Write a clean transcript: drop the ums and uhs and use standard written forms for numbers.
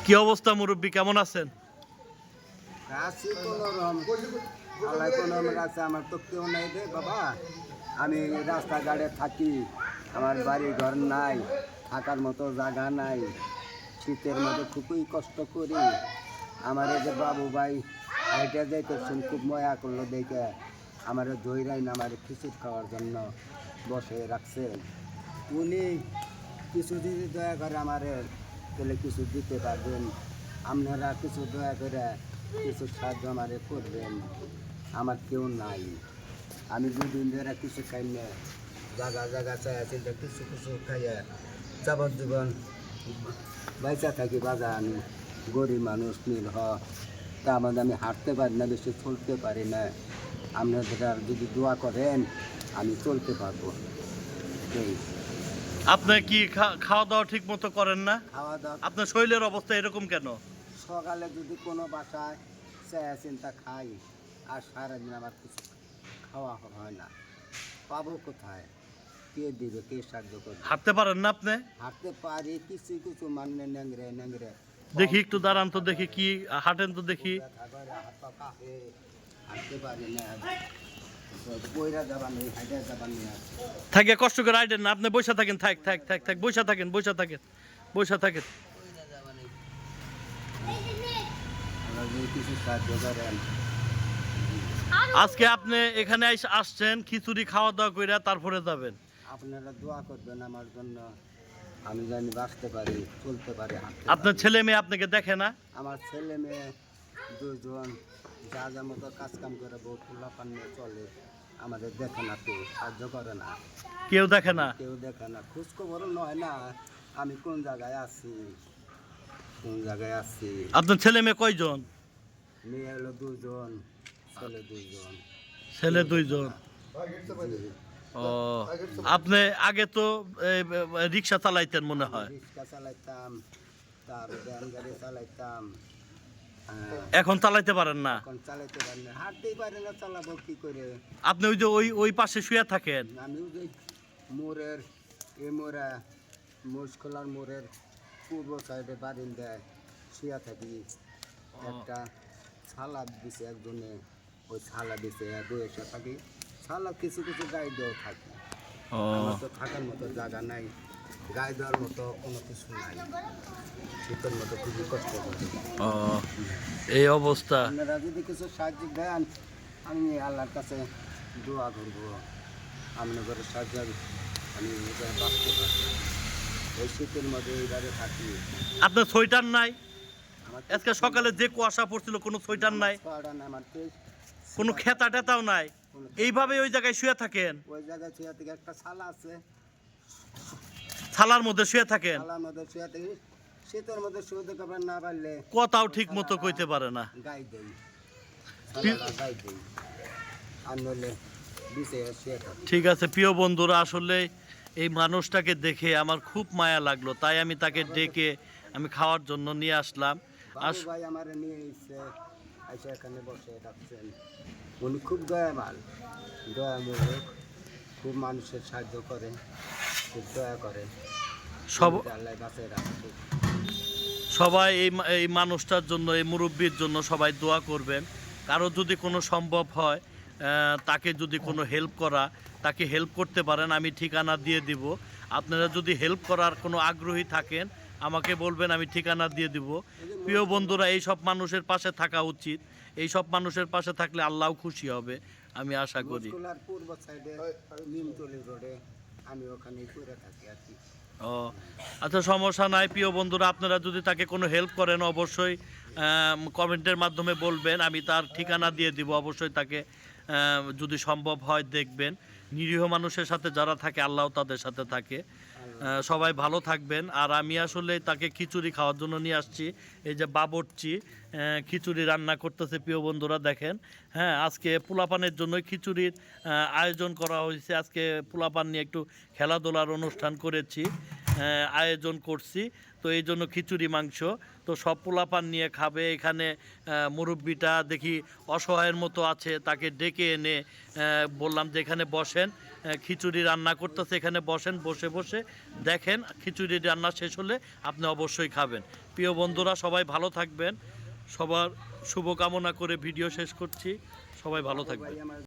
কি অবস্থা মুরব্বী, কেমন আছেন? আছি কোনোরকম, আল্লাহ কোনোরকম আছে। আমার তো কেউ নাই রে বাবা, আমি রাস্তাঘাটে থাকি, আমার বাড়ি ঘর নাই, থাকার মতো জায়গা নাই, শীতের মধ্যে খুবই কষ্ট করি। আমার এই যে বাবু ভাই এটা যাইতেছেন, খুব ময়া করলো দেখে আমার ধৈরাই না আমার খিচুড়ি খাওয়ার জন্য বসে রাখছেন। উনি কিছু যদি দয়া করে আমারে তাহলে কিছু দিতে পারবেন, আপনারা কিছু দয়া করে কিছু সাহায্য আমারে করবেন। আমার কেউ নাই, আমি দুদিন ধরে কিছু খাই না, জায়গা জায়গা চাই আছে, কিছু কিছু খাইয়া যাবজ্জীবন বাইচা থাকি। বাজার আমি গরিব মানুষ নির্হ, তা আমাদের আমি হাঁটতে পারি না, বেশি চলতে পারি না। আপনারা যদি দোয়া করেন আমি চলতে পারবো। এই আপনি কি খাওয়া দাওয়া ঠিক মতো করেন না? খাওয়া দাওয়া আপনার শরীরের অবস্থা এরকম কেন? সকালে যদি কোনো বাসায় চায়া চিন্তা খাই, আর সারাদিন আমার কিছু খাওয়া হয় না, পাবো কোথায়? কে দিবে, কে সাহায্য করবে? হাঁটতে পারেন না আপনি? হাঁটতে পারি কিছু কিছু, মানে ন্যাংরে ন্যাংরে। দেখি একটু দাঁড়ান তো, দেখি কি হাঁটেন তো দেখি। হাঁটতে পারি না, বইরা যাবার নেই, হাইটা যাবার নেই। থাকে কষ্ট করে আইডেন না, আপনি বসে থাকেন, থাক থাক থাক থাক, বসে থাকেন বসে থাকেন বসে থাকেন। কিছু সাহায্য করেন। আজকে আপনি এখানে আসছেন খিচুড়ি খাওয়া দাওয়া করে তারপরে যাবেন। আপনারা দোয়া করবেন আমার জন্য, আমি জানি বাঁচতে পারি, চলতে পারি, হাঁটতে আপনার পারি। ছেলে মেয়ে আপনাকে দেখে না? আমার ছেলে মেয়ে দুজন যা যা মতো কাজ কাম করে, বউ পোলাপান নিয়ে চলে, আমাদের দেখে না, কেউ সাহায্য করে না, কেউ দেখে না? কেউ দেখে না, খোঁজ খবর নয় না আমি কোন জায়গায় আছি, কোন জায়গায় আছি। আপনার ছেলে মেয়ে কয়জন? মেয়ে হলো দুজন, ছেলে দুজন। ছেলে দুইজন। জি। ও, আপনি আগে তো রিক্সা চালাইতেন মনে হয়। রিক্সা চালাইতাম, তারপর ভ্যান গাড়ি চালাইতাম। হ্যাঁ, এখন চালাইতে পারেন না? এখন চালাইতে পারি না, হাঁটতেই পারি না, চালাবো কি করে? আপনি ওই যে ওই পাশে শুয়ে থাকেন? আমিও যে মোড়ের মোড়া মুসকলার মোড়ের পূর্ব সাইডে বারিন্দায় শুয়ে থাকি। একটা সালাদ দিছে একজনে, ওই সালাদ দিছে বসে থাকি, সালাদ কিছু কিছু গায়ে দেওয়া থাকি। ও, আমার তো থাকার মতো জায়গা নাই, গায়ে দেওয়ার মতো কোনো কিছু নাই, শীতের মতো খুবই কষ্ট করি। ও, এই অবস্থা। আপনারা যদি কিছু সাহায্য দেন, আমি আল্লাহর কাছে দোয়া করবো, আপনাদের সাহায্য আমি বাঁচতে পারবো। এই শীতের মধ্যে এইভাবে থাকি। আপনার সোয়েটার নাই? আমার আজকে সকালে যে কুয়াশা পড়ছিল, কোনো সোয়েটার নাই, আমার কোনো খেতা টেতাও নাই, এইভাবে ওই জায়গায় শুয়ে থাকেন? ওই জায়গায় শুয়ে থেকে একটা ছালা আছে, থালার মধ্যে শুয়ে থাকেন? ছালার মধ্যে শুয়ে থেকে শীতের মধ্যে শুয়ে খাবার না পারলে কথাও ঠিক মতো কইতে পারে না। গাই দেই, ছালাটা গাই দেই, আর নইলে বিছে শুয়ে থাকি। ঠিক আছে প্রিয় বন্ধুরা, আসলে এই মানুষটাকে দেখে আমার খুব মায়া লাগলো, তাই আমি তাকে ডেকে আমি খাওয়ার জন্য নিয়ে আসলাম। বাবু ভাই আমার নিয়ে এসে এসে এখানে বসে রাখছেন। উনি খুব দয়াবান, দয়ামূলক, খুব মানুষের সাহায্য করে, খুব দয়া করে, সব আল্লাহ বাঁচিয়ে রাখছে। সবাই এই মানুষটার জন্য, এই মুরব্বির জন্য সবাই দোয়া করবেন। কারো যদি কোনো সম্ভব হয়, তাকে যদি কোনো হেল্প করা, তাকে হেল্প করতে পারেন, আমি ঠিকানা দিয়ে দিব। আপনারা যদি হেল্প করার কোনো আগ্রহী থাকেন আমাকে বলবেন, আমি ঠিকানা দিয়ে দিব। প্রিয় বন্ধুরা, এই সব মানুষের পাশে থাকা উচিত, এই সব মানুষের পাশে থাকলে আল্লাহ খুশি হবে, আমি আশা করি। মুসকলার পূর্ব সাইডে নিমতলি রোডে আমি ওখানে পড়ে থাকি আর কি। ও আচ্ছা, সমস্যা নাই। প্রিয় বন্ধুরা, আপনারা যদি তাকে কোনো হেল্প করেন অবশ্যই কমেন্টের মাধ্যমে বলবেন, আমি তার ঠিকানা দিয়ে দিব। অবশ্যই তাকে যদি সম্ভব হয় দেখবেন। নিরীহ মানুষের সাথে যারা থাকে আল্লাহ তাদের সাথে থাকে। সবাই ভালো থাকবেন। আর আমি আসলে তাকে খিচুড়ি খাওয়ার জন্য নিয়ে আসছি। এই যে বাবরচি খিচুড়ি রান্না করতেছে প্রিয় বন্ধুরা, দেখেন। হ্যাঁ, আজকে পোলাপানের জন্যই খিচুড়ির আয়োজন করা হয়েছে। আজকে পোলাপান নিয়ে একটু খেলাধুলার অনুষ্ঠান করেছি, আয়োজন করছি, তো এই জন্য খিচুড়ি মাংস। তো সব পোলাপান নিয়ে খাবে। এখানে মুরব্বিটা দেখি অসহায়ের মতো আছে, তাকে ডেকে এনে বললাম যে এখানে বসেন, খিচুড়ি রান্না করতেছে। এখানে বসেন, বসে বসে দেখেন, খিচুড়ি রান্না শেষ হলে আপনি অবশ্যই খাবেন। প্রিয় বন্ধুরা, সবাই ভালো থাকবেন। সবার শুভকামনা করে ভিডিও শেষ করছি। সবাই ভালো থাকবেন। ভাই আমার